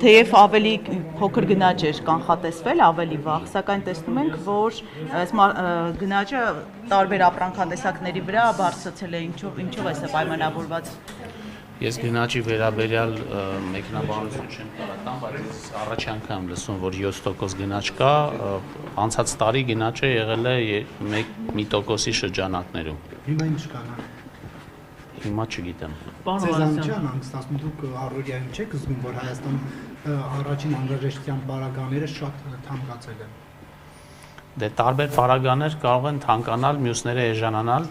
Թեև ավելի փոքր գնաճ էր կանխատեսվել, ավելի վաղ, սակայն տեսնում ենք, որ գնաճը տարբեր ապրանքատեսակների վրա բարձրացել է, ինչով է սա պայմանավորված։ Ես գնաճի վերաբերյալ մեկնաբանություն չեմ կարողանում, բայց առաջ անգամ լսում, որ 7% գնաճ կա, անցած տարի գնաճը եղել է 1% շրջանակներում։ Հիմա ինչ կանա։ Հիմա չգիտեմ։ Ցեզանյան հանգստացնում դուք առօրյայում չեք զգում, որ Հայաստան առաջին անհրաժեշտության պարագաները շատ թանկացել են։ Դե տարբեր պարագաներ կարող են թանկանալ, մյուսները էժանանալ,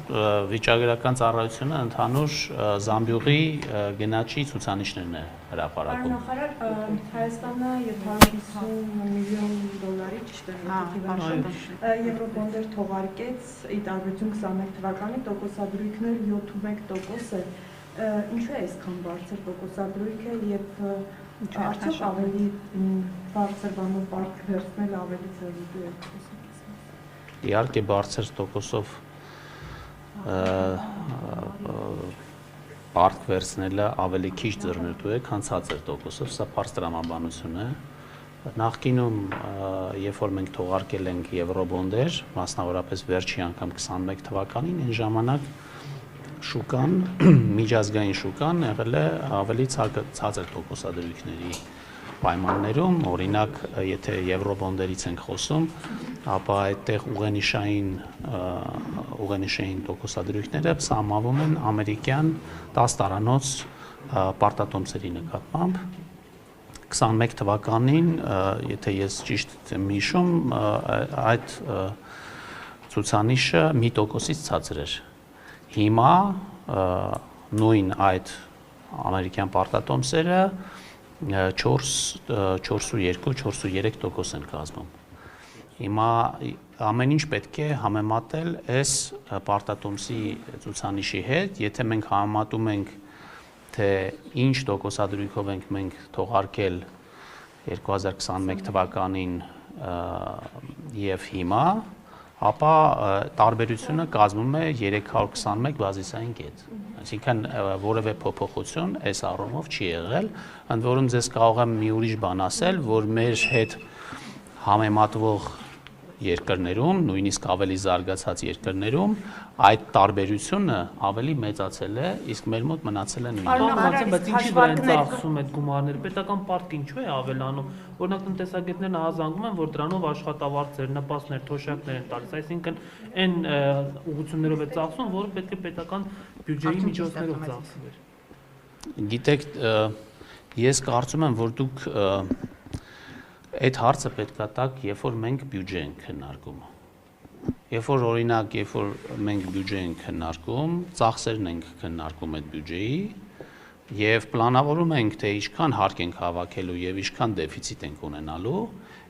վիճակագրական ծառայությունը ընդհանուր Զամբյուղի գնաճի ցուցանիշներն է հրապարակում։ Նախարար Հայաստանը 750 միլիոն դոլարի, ճիշտ է, եվրոբոնդեր թողարկեց, ի տարբերություն 21 թվականի տոկոսադրույքներ 7.1% է։ Ինչու է այսքան բարձր տոկոսադրույքը եւ արդյոք ավելի բարձր բանով պարկ վերցնել ավելի ծրագիր է։ Իհարկե բարձր տոկոսով պարկ վերցնելը ավելի քիչ ձեռնտու է, քան ցածր տոկոսով, սա բարձր տրամաբանություն է։ Նախկինում, երբ որ մենք թողարկել ենք եվրոբոնդեր, մասնավորապես վերջի անգամ 21 թվականին, այն ժամանակ շուկան, միջազգային շուկան եղել է ավելի ցածր տոկոսադրույքների պայմաններում, օրինակ, եթե եվրոբոնդերից ենք խոսում, ապա այդտեղ ուղենիշային տոկոսադրույքները սահմանվում են ամերիկյան 10 տարանոց պարտատոմսերի նկատմամբ։ 21 թվականին, եթե ես ճիշտ եմ հիշում, այդ ցուցանիշը 1%-ից ցածր էր։ Հիմա նույն այդ ամերիկյան պարտատոմսերը 4.2-4.3% են կազմում։ Հիմա ամեն ինչ պետք է համեմատել այս պարտատոմսի ցուցանիշի հետ, եթե մենք համեմատում ենք, թե ինչ տոկոսադրույքով ենք մենք թողարկել 2021 թվականին եւ հիմա, ապա տարբերությունը կազմում է 321 բազիսային կետ։ Այսինքն որևէ փոփոխություն այս առումով չի եղել, ընդ որում ձեզ կարող եմ մի ուրիշ բան ասել, որ մեր հետ համեմատվող երկրներում, նույնիսկ ավելի զարգացած երկրներում, այդ տարբերությունը ավելի մեծացել է, իսկ մեր մոտ մնացել է նույնը։ Բայց ինչի վրա են ծախսում այդ գումարները, պետական պարտք ինչու է ավելանում, օրինակ տնտեսագետներն ահազանգում են, որ դրանով աշխատավարձեր, նպաստներ, թոշակներ են տալիս, այսինքն այն ուղղություններով է ծախսում, որը պետք է պետական բյուջեի միջոցներով ծախսվեր։ Գիտեք, ես կարծում եմ, որ դուք այդ հարցը պետք է տաք, երբ որ մենք բյուջե ենք քննարկում։ Երբ որ օրինակ, երբ որ մենք բյուջե ենք քննարկում, ծախսերն ենք քննարկում այդ բյուջեի եւ պլանավորում ենք, թե ինչքան հարկ ենք հավաքելու եւ ինչքան դեֆիցիտ ենք ունենալու,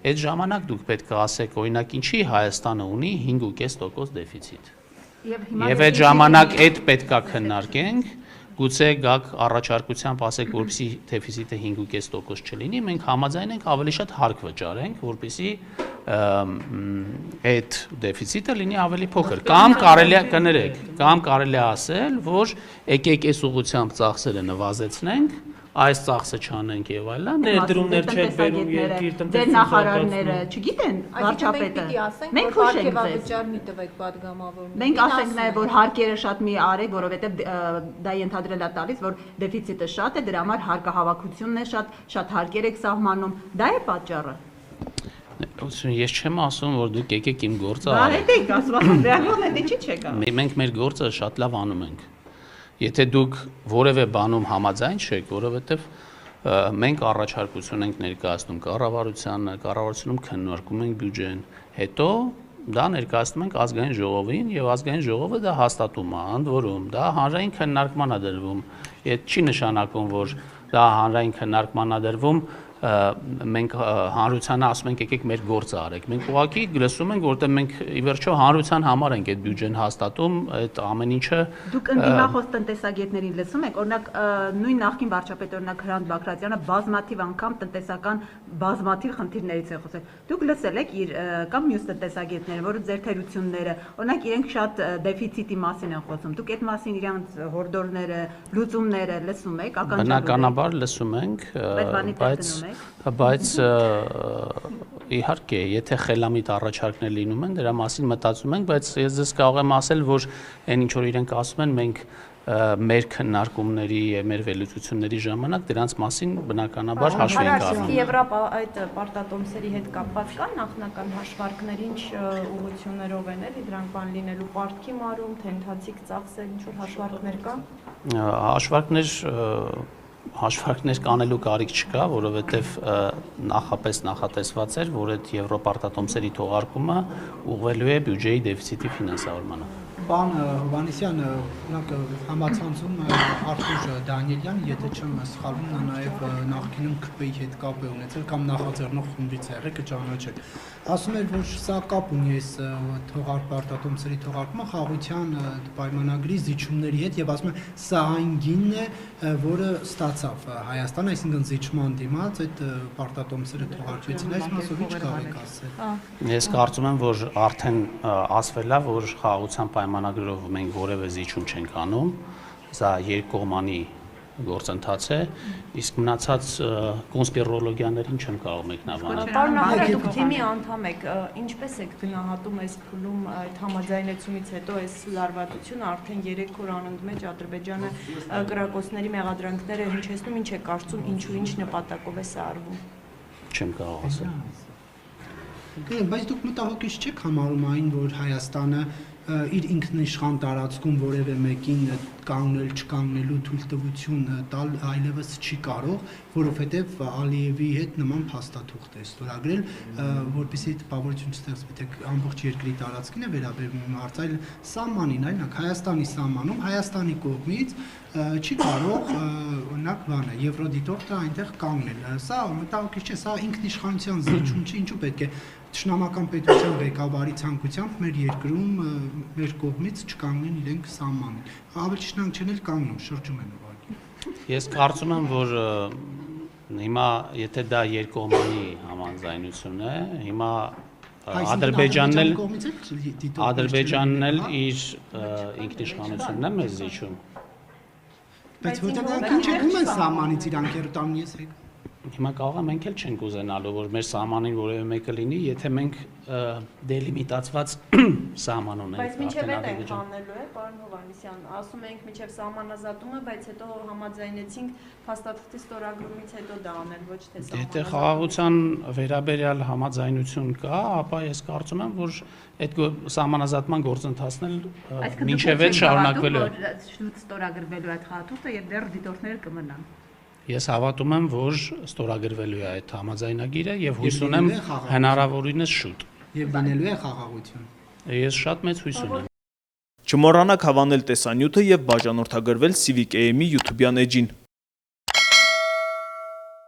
այդ ժամանակ դուք պետք է ասեք, օրինակ, ինչի Հայաստանը ունի 5.5% դեֆիցիտ։ Եվ այդ ժամանակ այդ պետք է քննարկենք, գուցե գաք առաջարկությամբ ասեք, որպեսզի դեֆիցիտը 5.5% չլինի, մենք համաձայն ենք ավելի շատ հարկ վճարենք, որպեսզի այդ դեֆիցիտը լինի ավելի փոքր, կամ կարելի է կներեք, կամ կարելի է ասել, որ եկեք այս ուղղությամբ ծախսերը նվազեցնենք, այս ծախսը չանենք եւ այլն, ներդրումներ չեք բերում երկիր տնտեսության ձեր նախարարները չգիտեն վարչապետը։ Մենք հուշենք վճար մի տվեք падգամավորում։ Մենք ասենք նաեւ, որ հարկերը շատ մի արեք, որովհետեւ դա ենթադրել է տալիս, որ դեֆիցիտը շատ է, դրա համար հարկահավաքությունն է շատ հարկեր եք սահմանում, դա է պատճառը։ Ես չեմ ասում, որ դուք եկեք իմ գործը արեք։ Դա եք ասում, ռեալորն է, չի չեք անում։ Մենք մեր գործը շատ լավ անում ենք։ Եթե դուք որևէ բանում համաձայն չեք, որովհետև մենք առաջարկություն ենք ներկայացնում կառավարությանը, կառավարությունում քննարկում ենք բյուջեն, հետո դա ներկայացնում ենք ազգային ժողովին եւ ազգային ժողովը դա հաստատում է, ընդ որում դա հանրային քննարկման է դրվում։ Այդ չի նշանակում, որ դա հանրային քննարկման է դրվում մենք հանրությանը ասում ենք եկեք մեր գործը արեք։ Մենք ուղղակի լսում ենք, որտեղ մենք ի վերջո հանրության համար ենք այդ բյուջեն հաստատում, այդ ամեն ինչը Դուք ընդդիմախոս տնտեսագետներին լսում եք, օրինակ նույն նախկին վարչապետ օրինակ Հրանտ Բակրատյանը բազմաթիվ անգամ տնտեսական բազմաթիվ խնդիրներից է խոսել։ Դուք լսել եք իր կամ մյուս տնտեսագետները, որը ձեր թերությունները, օրինակ իրենք շատ դեֆիցիտի մասին են խոսում։ Դուք այդ մասին իրանց հորդորները, լուծումները լսում եք, ականջալուր եք։ Բնականաբար լսում ենք, բայց իհարկե, եթե խելամիտ առաջարկներ լինում են, դրա մասին մտածում ենք, բայց ես ձեզ կարող եմ ասել, որ այն ինչ որ իրենք ասում են, մենք մեր քննարկումների եւ մեր վերլուծությունների ժամանակ դրանց մասին բնականաբար հաշվի ենք առնում։ Եվրոպա այդ պարտատոմսերի հետ կապված կան նախնական հաշվարկներ, ինչ ուղղություններով են էլի դրանք բան լինելու պարտքի մարում, թե ընթացիկ ծախսեր, ինչ որ հաշվարկներ կան։ Հաշվարկներ կանելու կարիք չկա, որովհետև նախապես նախատեսված էր, որ այդ եվրոպարտատոմսերի թողարկումը ուղղվելու է բյուջեի դեֆիցիտի ֆինանսավորմանը։ Պարոն Հովհաննիսյան, օրինակ համացանցում Արթուր Դանիելյան, եթե չեմ սխալվում, նա նաև նախկինում ԿՊ-ի հետ կապ է ունեցել կամ նախաձեռնող խմբից է եղել, կճանաչեք։ Ասում էր, որ սա կապ ունի այս պարտատոմսերի թողարկումը խաղաղության պայմանագրի զիջումների հետ եւ ասում է, սա այն գինն է, որը ստացավ Հայաստանը, այսինքն զիջման դիմաց այդ պարտատոմսերը թողարկվեցին, այս մասով ինչ կարող եք ասել։ Ես կարծում եմ, որ արդեն ասվել է, որ խաղաղության պայմանագրով մենք որևէ զիջում չենք անում, սա երկկողմանի գործընթաց է, իսկ մնացած կոնսպիրոլոգիաներին չեմ կարող մեկնաբանել։ Պարոն նախարար, դուք թիմի անդամ եք, ինչպես եք գնահատում այս փուլում այդ համաձայնեցումից հետո այս լարվածությունը արդեն 3 օր անընդմեջ Ադրբեջանը կրակոցների մեղադրանքները հնչեցնում, ինչ է կարծում, ինչու ինչ նպատակով է սա արվում։ Չեմ կարող ասել։ Բայց դուք մտահոգիչ չեք համարում այն, որ Հայաստանը իր ինքնիշխան տարածքում որևէ մեկին կանգնել, չկանգնելու թույլտվություն տալ այլևս չի կարող, որովհետև Ալիևի հետ նման փաստաթուղթ է ստորագրել, որպեսզի տպավորություն չստեղծվի, թե ամբողջ երկրի տարածքին է վերաբերում հարցը, այլ սահմանին, այլնակ Հայաստանի սահմանում, Հայաստանի կողմից չի կարող օրինակ բանը Եվրոդիտորդը այնտեղ կանգնել։ Սա մտահոգիչ չէ, սա ինքնիշխանության զիջում չի, ինչու պետք է Տշնամական պետության ղեկավարի ցանկությամբ մեր երկրում մեր կողմից չկանգնեն իրենք սահմանին։ Ավելի ճիշտ չեն էլ կանգնում, շրջում են ուղղակի։ Ես կարծում եմ, որ հիմա եթե դա երկկողմանի համաձայնություն է, հիմա Ադրբեջանն էլ իր ինքնիշխանությունն է մեզ զիջում։ Բայց որտեղ ինչ եկում են սահմանից իրանք երտան ես եք։ Հիմա կարող է մենք էլ չենք ուզենալու, որ մեր սահմանին որևէ մեկը լինի, եթե մենք դելիմիտացված սահման ունենք։ Բայց մինչև այդ ենք հանելու է, պարոն Հովհաննիսյան, ասում ենք մինչև սահմանազատումը, բայց հետո համաձայնեցինք փաստաթղթի ստորագրումից հետո դա անել, ոչ թե սահմանազատումը։ Եթե խաղաղության վերաբերյալ համաձայնություն կա, ապա ես կարծում եմ, որ այդ սահմանազատման գործընթացն էլ մինչև այդ շարունակվելու է։ Շուտ ստորագրվելու այդ խաղաթուղթը եւ դեռ դիտորդները կմնան։ Ես հավատում եմ, որ ստորագրվելու է այդ համաձայնագիրը եւ հույս ունեմ հնարավորինս շուտ։ Եվ լինելու է խաղաղություն։ Ես շատ մեծ հույս ունեմ։ Չմոռանաք հավանել տեսանյութը եւ բաժանորդագրվել Civic AM-ի YouTube-յան էջին։